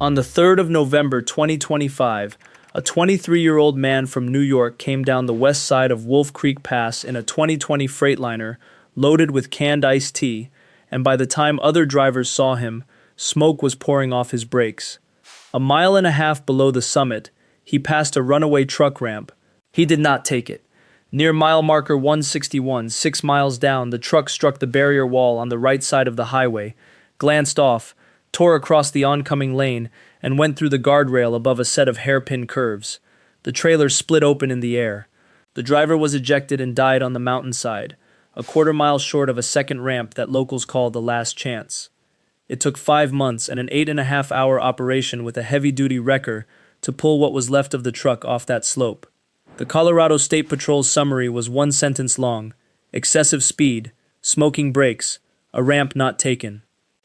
On the 3rd of November 2025, a 23-year-old man from New York came down the west side of Wolf Creek Pass in a 2020 Freightliner loaded with canned iced tea, and by the time other drivers saw him, smoke was pouring off his brakes. A mile and a half below the summit, he passed a runaway truck ramp. He did not take it. Near mile marker 161, 6 miles down, the truck struck the barrier wall on the right side of the highway, glanced off, tore across the oncoming lane, and went through the guardrail above a set of hairpin curves. The trailer split open in the air. The driver was ejected and died on the mountainside, a quarter-mile short of a second ramp that locals call the Last Chance. It took 5 months and an 8.5-hour operation with a heavy-duty wrecker to pull what was left of the truck off that slope. The Colorado State Patrol's summary was one sentence long: excessive speed, smoking brakes, a ramp not taken.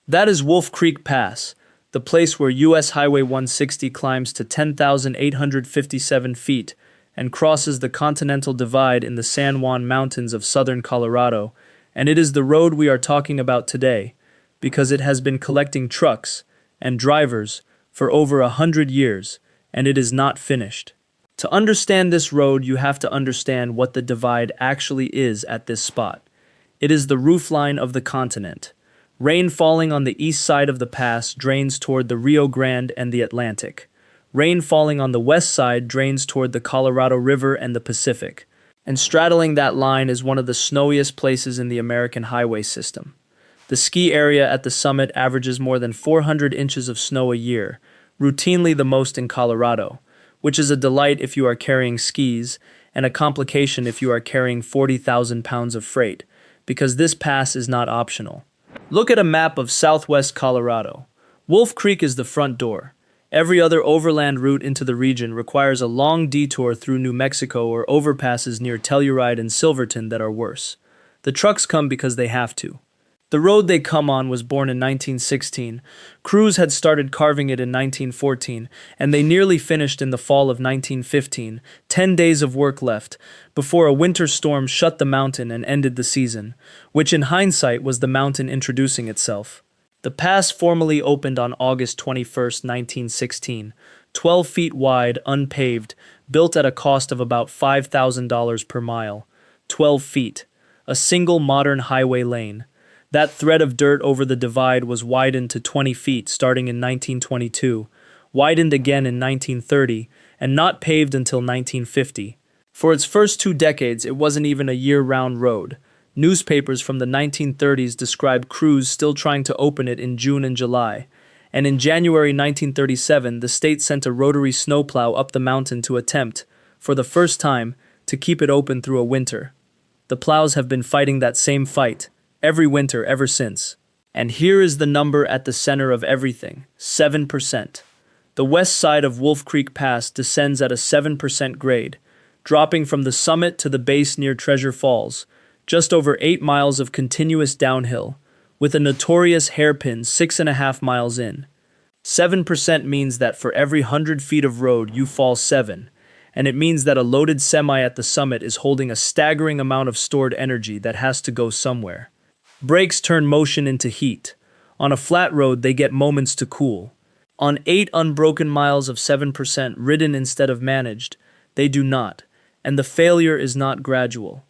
That is Wolf Creek Pass, the place where U.S. Highway 160 climbs to 10,857 feet and crosses the Continental Divide in the San Juan Mountains of southern Colorado, and it is the road we are talking about today, because it has been collecting trucks and drivers for over 100 years, and it is not finished. To understand this road, you have to understand what the divide actually is at this spot. It is the roofline of the continent. Rain falling on the east side of the pass drains toward the Rio Grande and the Atlantic. Rain falling on the west side drains toward the Colorado River and the Pacific. And straddling that line is one of the snowiest places in the American highway system. The ski area at the summit averages more than 400 inches of snow a year, routinely the most in Colorado, which is a delight if you are carrying skis and a complication if you are carrying 40,000 pounds of freight, because this pass is not optional. Look at a map of southwest Colorado. Wolf Creek is the front door. Every other overland route into the region requires a long detour through New Mexico or overpasses near Telluride and Silverton that are worse. The trucks come because they have to. The road they come on was born in 1916. Crews had started carving it in 1914, and they nearly finished in the fall of 1915, 10 days of work left, before a winter storm shut the mountain and ended the season, which in hindsight was the mountain introducing itself. The pass formally opened on August 21, 1916, 12 feet wide, unpaved, built at a cost of about $5,000 per mile. 12 feet. A single modern highway lane. That thread of dirt over the divide was widened to 20 feet starting in 1922, widened again in 1930, and not paved until 1950. For its first 2 decades, it wasn't even a year-round road. Newspapers from the 1930s described crews still trying to open it in June and July, and in January 1937, the state sent a rotary snowplow up the mountain to attempt, for the first time, to keep it open through a winter. The plows have been fighting that same fight every winter ever since. And here is the number at the center of everything: 7%. The west side of Wolf Creek Pass descends at a 7% grade, dropping from the summit to the base near Treasure Falls, just over 8 miles of continuous downhill, with a notorious hairpin 6.5 miles in. 7% means that for every 100 feet of road you fall 7, and it means that a loaded semi at the summit is holding a staggering amount of stored energy that has to go somewhere. Brakes turn motion into heat. On a flat road, they get moments to cool. On 8 unbroken miles of 7% ridden instead of managed, they do not, and the failure is not gradual.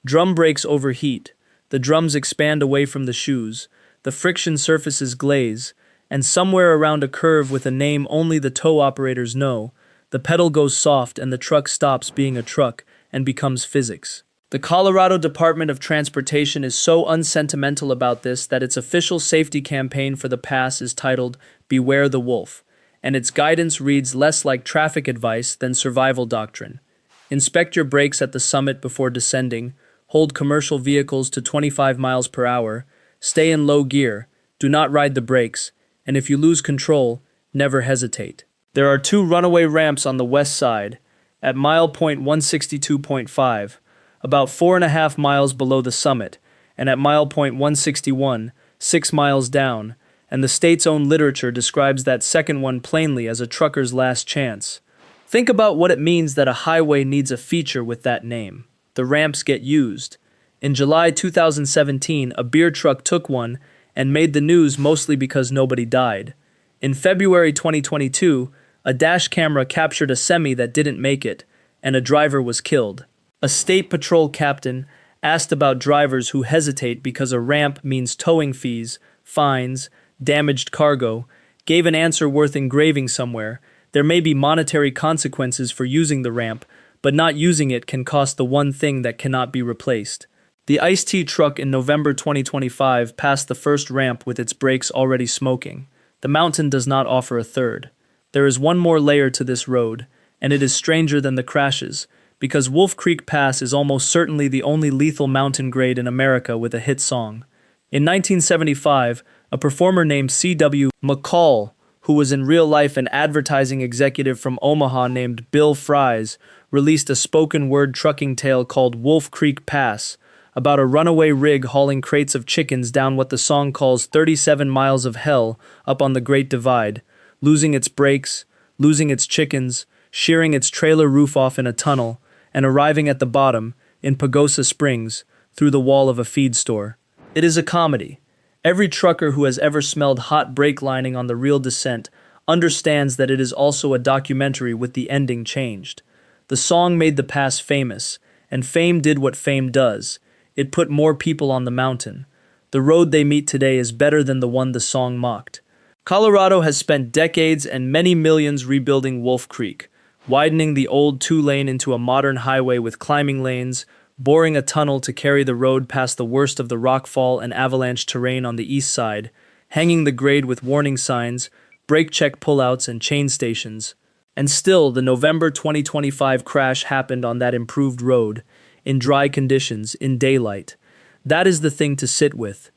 Drum brakes overheat, the drums expand away from the shoes, the friction surfaces glaze, and somewhere around a curve with a name only the tow operators know, the pedal goes soft and the truck stops being a truck and becomes physics. The Colorado Department of Transportation is so unsentimental about this that its official safety campaign for the pass is titled Beware the Wolf, and its guidance reads less like traffic advice than survival doctrine. Inspect your brakes at the summit before descending, hold commercial vehicles to 25 miles per hour, stay in low gear, do not ride the brakes, and if you lose control, never hesitate. There are 2 runaway ramps on the west side, at mile point 162.5, about 4.5 miles below the summit, and at mile point 161, 6 miles down, and the state's own literature describes that second one plainly as a trucker's last chance. Think about what it means that a highway needs a feature with that name. The ramps get used. In July 2017, a beer truck took one and made the news mostly because nobody died. In February 2022, a dash camera captured a semi that didn't make it, and a driver was killed. A state patrol captain asked about drivers who hesitate because a ramp means towing fees, fines, damaged cargo, gave an answer worth engraving somewhere. There may be monetary consequences for using the ramp, but not using it can cost the one thing that cannot be replaced. The Ice-T truck in November 2025 passed the first ramp with its brakes already smoking. The mountain does not offer a third. There is one more layer to this road, and it is stranger than the crashes, because Wolf Creek Pass is almost certainly the only lethal mountain grade in America with a hit song. In 1975, a performer named C.W. McCall, who was in real life an advertising executive from Omaha named Bill Fries, released a spoken-word trucking tale called Wolf Creek Pass, about a runaway rig hauling crates of chickens down what the song calls 37 miles of hell up on the Great Divide, losing its brakes, losing its chickens, shearing its trailer roof off in a tunnel, and arriving at the bottom, in Pagosa Springs, through the wall of a feed store. It is a comedy. Every trucker who has ever smelled hot brake lining on the real descent understands that it is also a documentary with the ending changed. The song made the pass famous, and fame did what fame does. It put more people on the mountain. The road they meet today is better than the one the song mocked. Colorado has spent decades and many millions rebuilding Wolf Creek, widening the old two-lane into a modern highway with climbing lanes, boring a tunnel to carry the road past the worst of the rockfall and avalanche terrain on the east side, hanging the grade with warning signs, brake check pullouts, and chain stations. And still, the November 2025 crash happened on that improved road, in dry conditions, in daylight. That is the thing to sit with.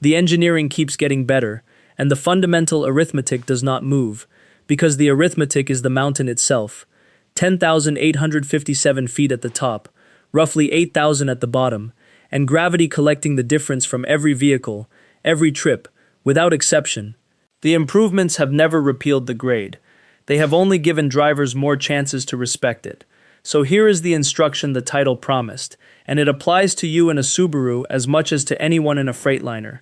The engineering keeps getting better, and the fundamental arithmetic does not move, because the arithmetic is the mountain itself. 10,857 feet at the top, roughly 8,000 at the bottom, and gravity collecting the difference from every vehicle, every trip, without exception. The improvements have never repealed the grade. They have only given drivers more chances to respect it. So here is the instruction the title promised, and it applies to you in a Subaru as much as to anyone in a Freightliner.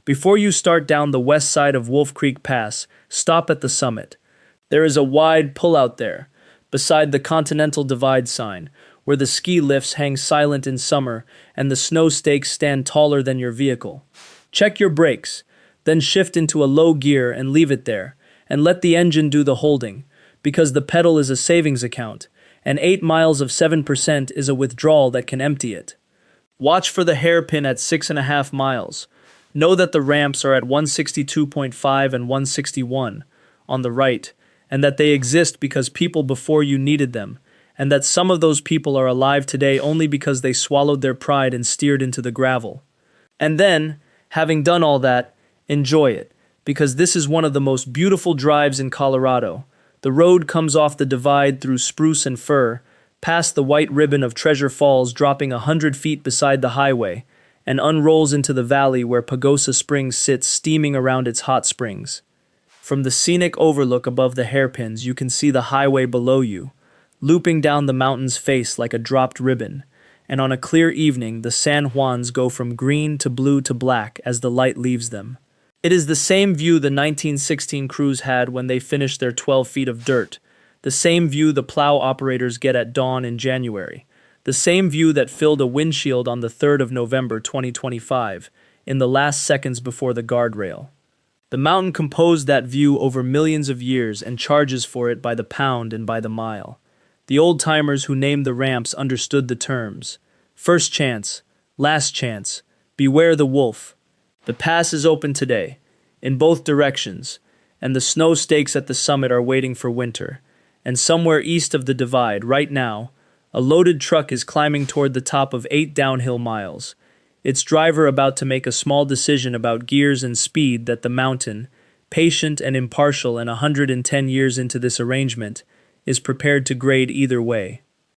Before you start down the west side of Wolf Creek Pass, stop at the summit. There is a wide pullout there, beside the Continental Divide sign, where the ski lifts hang silent in summer and the snow stakes stand taller than your vehicle. Check your brakes, then shift into a low gear and leave it there, and let the engine do the holding, because the pedal is a savings account, and 8 miles of 7% is a withdrawal that can empty it. Watch for the hairpin at 6.5 miles. Know that the ramps are at 162.5 and 161 on the right, and that they exist because people before you needed them, and that some of those people are alive today only because they swallowed their pride and steered into the gravel. And then, having done all that, enjoy it, because this is one of the most beautiful drives in Colorado. The road comes off the divide through spruce and fir, past the white ribbon of Treasure Falls dropping 100 feet beside the highway, and unrolls into the valley where Pagosa Springs sits steaming around its hot springs. From the scenic overlook above the hairpins, you can see the highway below you, looping down the mountain's face like a dropped ribbon, and on a clear evening the San Juans go from green to blue to black as the light leaves them. It is the same view the 1916 crews had when they finished their 12 feet of dirt, the same view the plow operators get at dawn in January, the same view that filled a windshield on the 3rd of November 2025, in the last seconds before the guardrail. The mountain composed that view over millions of years and charges for it by the pound and by the mile. The old-timers who named the ramps understood the terms. First chance, last chance, beware the wolf. The pass is open today, in both directions, and the snow stakes at the summit are waiting for winter. And somewhere east of the divide, right now, a loaded truck is climbing toward the top of 8 downhill miles, its driver about to make a small decision about gears and speed that the mountain, patient and impartial and 110 years into this arrangement, is prepared to grade either way.